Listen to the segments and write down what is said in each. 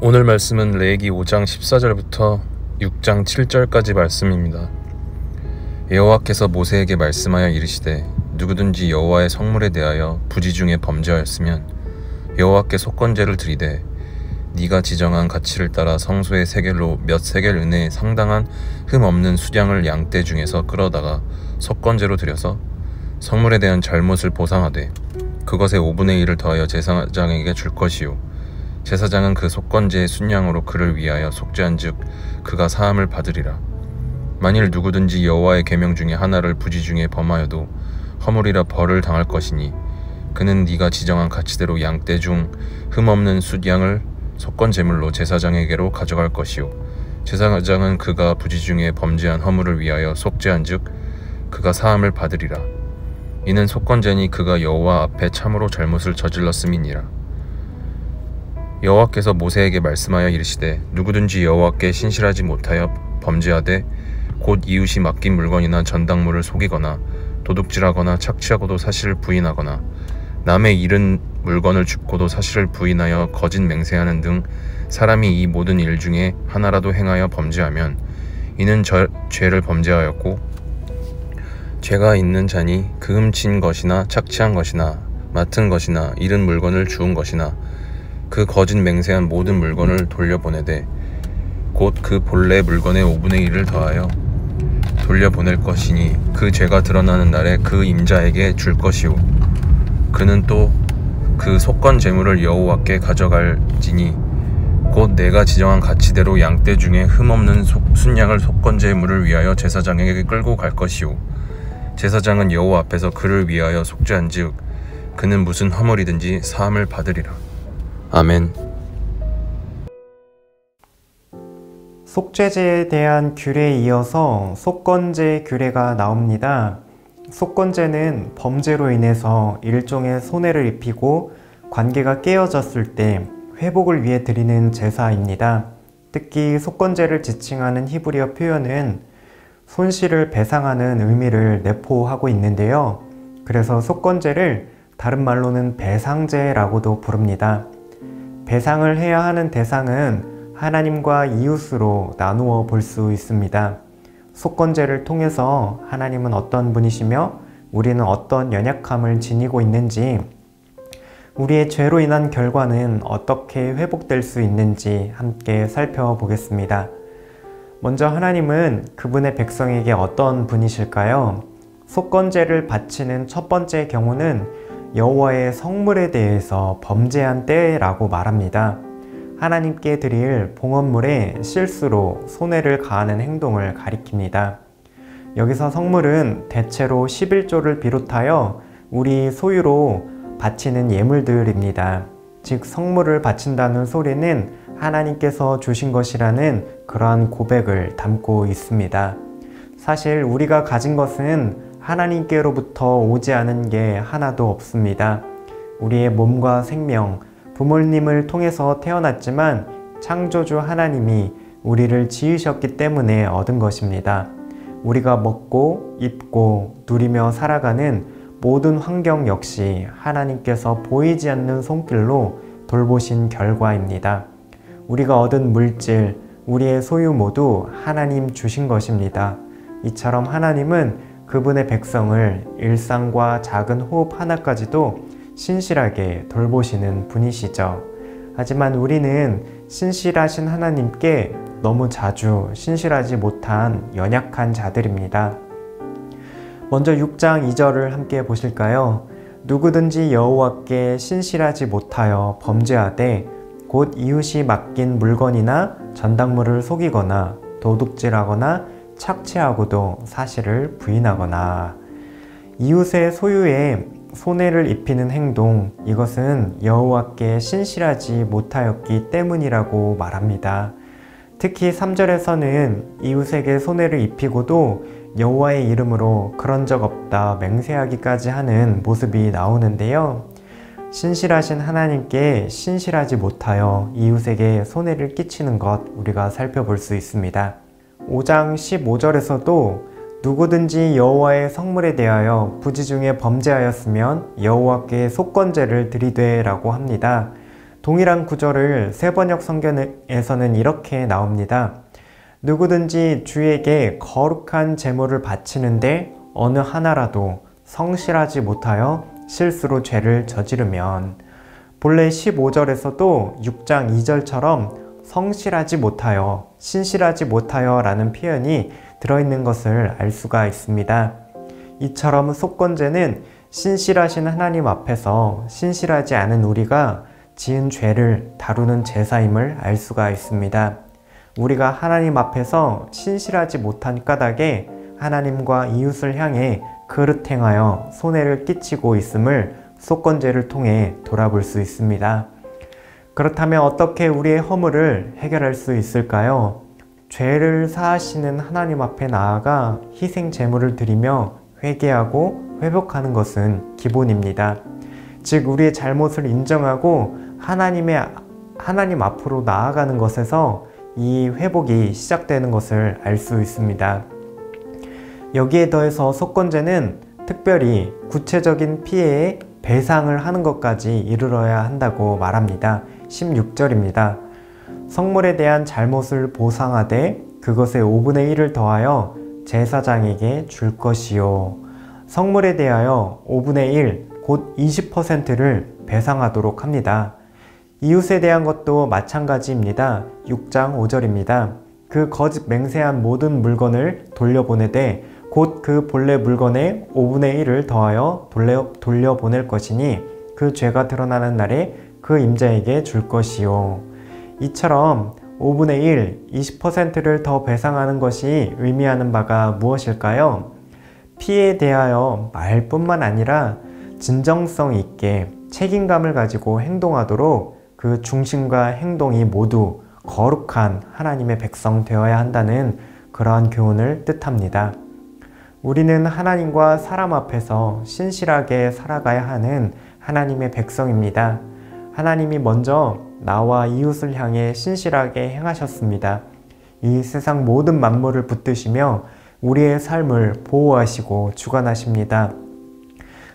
오늘 말씀은 레위기 5장 14절부터 6장 7절까지 말씀입니다. 여호와께서 모세에게 말씀하여 이르시되 누구든지 여호와의 성물에 대하여 부지 중에 범죄하였으면 여호와께 속건제를 드리되 네가 지정한 가치를 따라 성소의 세겔로 몇 세겔 은에 상당한 흠 없는 수량을 양떼 중에서 끌어다가 속건제로 드려서 성물에 대한 잘못을 보상하되 그것의 5분의 1을 더하여 제사장에게 줄 것이요 제사장은 그 속건제의 순양으로 그를 위하여 속죄한즉 그가 사함을 받으리라. 만일 누구든지 여호와의 계명 중에 하나를 부지 중에 범하여도 허물이라 벌을 당할 것이니 그는 네가 지정한 가치대로 양떼 중 흠없는 숫양을 속건제물로 제사장에게로 가져갈 것이요 제사장은 그가 부지 중에 범죄한 허물을 위하여 속죄한즉 그가 사함을 받으리라. 이는 속건제니 그가 여호와 앞에 참으로 잘못을 저질렀음이니라. 여호와께서 모세에게 말씀하여 이르시되 누구든지 여호와께 신실하지 못하여 범죄하되 곧 이웃이 맡긴 물건이나 전당물을 속이거나 도둑질하거나 착취하고도 사실을 부인하거나 남의 잃은 물건을 줍고도 사실을 부인하여 거짓 맹세하는 등 사람이 이 모든 일 중에 하나라도 행하여 범죄하면 이는 죄를 범죄하였고 죄가 있는 자니 그 훔친 것이나 착취한 것이나 맡은 것이나 잃은 물건을 주운 것이나 그 거짓 맹세한 모든 물건을 돌려보내되 곧 그 본래 물건의 5분의 1을 더하여 돌려보낼 것이니 그 죄가 드러나는 날에 그 임자에게 줄 것이요 그는 또 그 속건 제물을 여호와께 가져갈지니 곧 내가 지정한 가치대로 양떼 중에 흠없는 순양을 속건 제물을 위하여 제사장에게 끌고 갈 것이요 제사장은 여호와 앞에서 그를 위하여 속죄한즉 그는 무슨 허물이든지 사함을 받으리라. 아멘. 속죄제에 대한 규례에 이어서 속건제 규례가 나옵니다. 속건제는 범죄로 인해서 일종의 손해를 입히고 관계가 깨어졌을 때 회복을 위해 드리는 제사입니다. 특히 속건제를 지칭하는 히브리어 표현은 손실을 배상하는 의미를 내포하고 있는데요. 그래서 속건제를 다른 말로는 배상제라고도 부릅니다. 배상을 해야 하는 대상은 하나님과 이웃으로 나누어 볼 수 있습니다. 속건제를 통해서 하나님은 어떤 분이시며 우리는 어떤 연약함을 지니고 있는지, 우리의 죄로 인한 결과는 어떻게 회복될 수 있는지 함께 살펴보겠습니다. 먼저 하나님은 그분의 백성에게 어떤 분이실까요? 속건제를 바치는 첫 번째 경우는 여호와의 성물에 대해서 범죄한 때라고 말합니다. 하나님께 드릴 봉헌물에 실수로 손해를 가하는 행동을 가리킵니다. 여기서 성물은 대체로 11조를 비롯하여 우리 소유로 바치는 예물들입니다. 즉 성물을 바친다는 소리는 하나님께서 주신 것이라는 그러한 고백을 담고 있습니다. 사실 우리가 가진 것은 하나님께로부터 오지 않은 게 하나도 없습니다. 우리의 몸과 생명, 부모님을 통해서 태어났지만 창조주 하나님이 우리를 지으셨기 때문에 얻은 것입니다. 우리가 먹고 입고 누리며 살아가는 모든 환경 역시 하나님께서 보이지 않는 손길로 돌보신 결과입니다. 우리가 얻은 물질, 우리의 소유 모두 하나님 주신 것입니다. 이처럼 하나님은 그분의 백성을 일상과 작은 호흡 하나까지도 신실하게 돌보시는 분이시죠. 하지만 우리는 신실하신 하나님께 너무 자주 신실하지 못한 연약한 자들입니다. 먼저 6장 2절을 함께 보실까요? 누구든지 여호와께 신실하지 못하여 범죄하되 곧 이웃이 맡긴 물건이나 전당물을 속이거나 도둑질하거나 착취하고도 사실을 부인하거나. 이웃의 소유에 손해를 입히는 행동, 이것은 여호와께 신실하지 못하였기 때문이라고 말합니다. 특히 3절에서는 이웃에게 손해를 입히고도 여호와의 이름으로 그런 적 없다 맹세하기까지 하는 모습이 나오는데요. 신실하신 하나님께 신실하지 못하여 이웃에게 손해를 끼치는 것 우리가 살펴볼 수 있습니다. 5장 15절에서도 누구든지 여호와의 성물에 대하여 부지 중에 범죄하였으면 여호와께 속건제를 드리되 라고 합니다. 동일한 구절을 세번역 성경에서는 이렇게 나옵니다. 누구든지 주에게 거룩한 제물을 바치는데 어느 하나라도 성실하지 못하여 실수로 죄를 저지르면, 본래 15절에서도 6장 2절처럼 성실하지 못하여, 신실하지 못하여 라는 표현이 들어있는 것을 알 수가 있습니다. 이처럼 속건제는 신실하신 하나님 앞에서 신실하지 않은 우리가 지은 죄를 다루는 제사임을 알 수가 있습니다. 우리가 하나님 앞에서 신실하지 못한 까닭에 하나님과 이웃을 향해 그릇 행하여 손해를 끼치고 있음을 속건제를 통해 돌아볼 수 있습니다. 그렇다면 어떻게 우리의 허물을 해결할 수 있을까요? 죄를 사하시는 하나님 앞에 나아가 희생 제물을 드리며 회개하고 회복하는 것은 기본입니다. 즉 우리의 잘못을 인정하고 하나님 앞으로 나아가는 것에서 이 회복이 시작되는 것을 알 수 있습니다. 여기에 더해서 속건제는 특별히 구체적인 피해에 배상을 하는 것까지 이르러야 한다고 말합니다. 16절입니다. 성물에 대한 잘못을 보상하되 그것의 5분의 1을 더하여 제사장에게 줄 것이요. 성물에 대하여 5분의 1, 곧 20%를 배상하도록 합니다. 이웃에 대한 것도 마찬가지입니다. 6장 5절입니다. 그 거짓 맹세한 모든 물건을 돌려보내되 곧 그 본래 물건의 5분의 1을 더하여 돌려보낼 것이니 그 죄가 드러나는 날에 그 임자에게 줄 것이요. 이처럼 5분의 1, 20%를 더 배상하는 것이 의미하는 바가 무엇일까요? 피해에 대하여 말뿐만 아니라 진정성 있게 책임감을 가지고 행동하도록 그 중심과 행동이 모두 거룩한 하나님의 백성 되어야 한다는 그러한 교훈을 뜻합니다. 우리는 하나님과 사람 앞에서 신실하게 살아가야 하는 하나님의 백성입니다. 하나님이 먼저 나와 이웃을 향해 신실하게 행하셨습니다. 이 세상 모든 만물을 붙드시며 우리의 삶을 보호하시고 주관하십니다.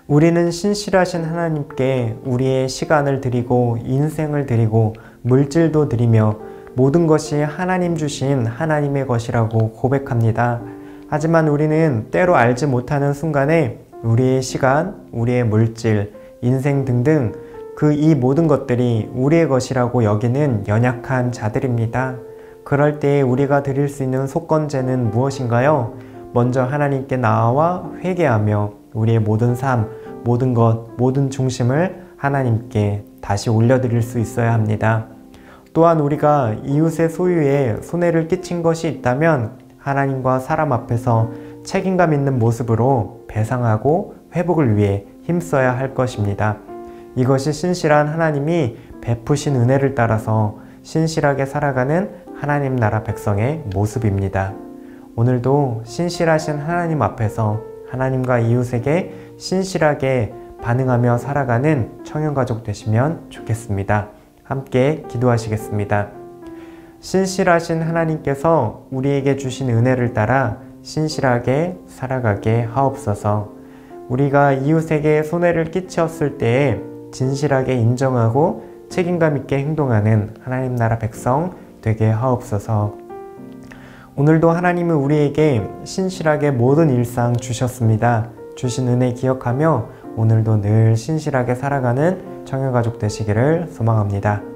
우리는 신실하신 하나님께 우리의 시간을 드리고 인생을 드리고 물질도 드리며 모든 것이 하나님 주신 하나님의 것이라고 고백합니다. 하지만 우리는 때로 알지 못하는 순간에 우리의 시간, 우리의 물질, 인생 등등 이 모든 것들이 우리의 것이라고 여기는 연약한 자들입니다. 그럴 때 우리가 드릴 수 있는 속건제는 무엇인가요? 먼저 하나님께 나아와 회개하며 우리의 모든 삶, 모든 것, 모든 중심을 하나님께 다시 올려드릴 수 있어야 합니다. 또한 우리가 이웃의 소유에 손해를 끼친 것이 있다면 하나님과 사람 앞에서 책임감 있는 모습으로 배상하고 회복을 위해 힘써야 할 것입니다. 이것이 신실한 하나님이 베푸신 은혜를 따라서 신실하게 살아가는 하나님 나라 백성의 모습입니다. 오늘도 신실하신 하나님 앞에서 하나님과 이웃에게 신실하게 반응하며 살아가는 청년가족 되시면 좋겠습니다. 함께 기도하시겠습니다. 신실하신 하나님께서 우리에게 주신 은혜를 따라 신실하게 살아가게 하옵소서. 우리가 이웃에게 손해를 끼쳤을 때에 진실하게 인정하고 책임감 있게 행동하는 하나님 나라 백성 되게 하옵소서. 오늘도 하나님은 우리에게 신실하게 모든 일상 주셨습니다. 주신 은혜 기억하며 오늘도 늘 신실하게 살아가는 청년가족 되시기를 소망합니다.